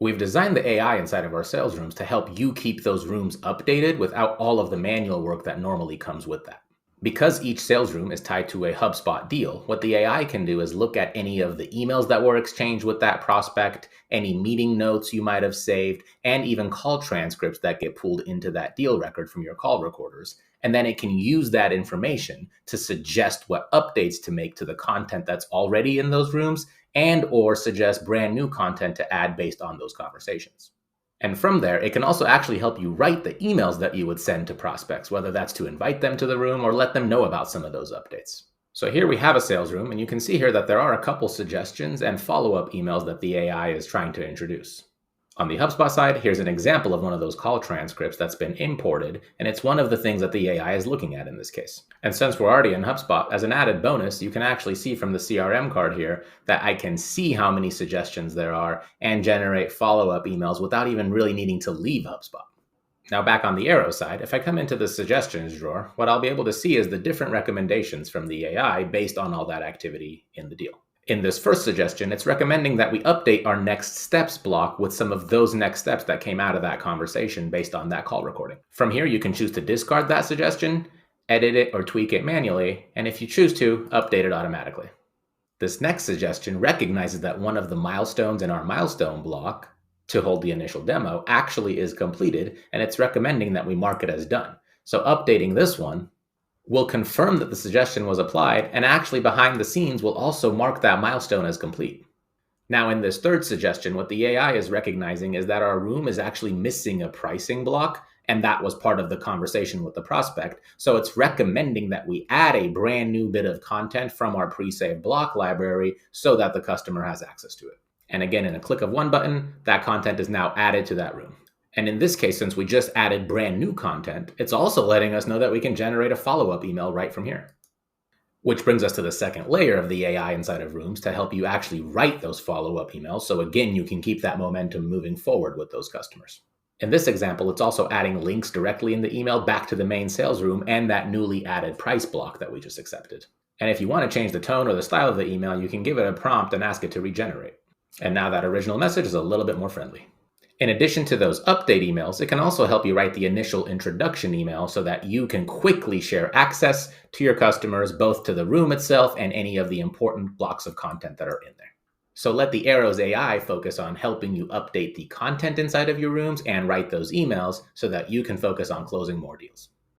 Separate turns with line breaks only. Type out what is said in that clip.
We've designed the AI inside of our sales rooms to help you keep those rooms updated without all of the manual work that normally comes with that. Because each sales room is tied to a HubSpot deal, what the AI can do is look at any of the emails that were exchanged with that prospect, any meeting notes you might have saved, and even call transcripts that get pulled into that deal record from your call recorders. And then it can use that information to suggest what updates to make to the content that's already in those rooms and or suggest brand new content to add based on those conversations. And from there, it can also actually help you write the emails that you would send to prospects, whether that's to invite them to the room or let them know about some of those updates. So here we have a sales room, and you can see here that there are a couple suggestions and follow-up emails that the AI is trying to introduce. On the HubSpot side, here's an example of one of those call transcripts that's been imported, and it's one of the things that the AI is looking at in this case. And since we're already in HubSpot, as an added bonus, you can actually see from the CRM card here that I can see how many suggestions there are and generate follow-up emails without even really needing to leave HubSpot. Now back on the arrow side, if I come into the suggestions drawer, what I'll be able to see is the different recommendations from the AI based on all that activity in the deal. In this first suggestion, it's recommending that we update our next steps block with some of those next steps that came out of that conversation based on that call recording. From here, you can choose to discard that suggestion, edit it or tweak it manually, and if you choose to, update it automatically. This next suggestion recognizes that one of the milestones in our milestone block to hold the initial demo actually is completed, and it's recommending that we mark it as done. So updating this one will confirm that the suggestion was applied, and actually behind the scenes will also mark that milestone as complete. Now in this third suggestion, what the AI is recognizing is that our room is actually missing a pricing block, and that was part of the conversation with the prospect. So it's recommending that we add a brand new bit of content from our pre-saved block library so that the customer has access to it. And again, in a click of one button, that content is now added to that room. And in this case, since we just added brand new content, it's also letting us know that we can generate a follow-up email right from here. Which brings us to the second layer of the AI inside of Rooms to help you actually write those follow-up emails. So again, you can keep that momentum moving forward with those customers. In this example, it's also adding links directly in the email back to the main sales room and that newly added price block that we just accepted. And if you want to change the tone or the style of the email, you can give it a prompt and ask it to regenerate. And now that original message is a little bit more friendly. In addition to those update emails, it can also help you write the initial introduction email so that you can quickly share access to your customers, both to the room itself and any of the important blocks of content that are in there. So let the Arrows AI focus on helping you update the content inside of your rooms and write those emails so that you can focus on closing more deals.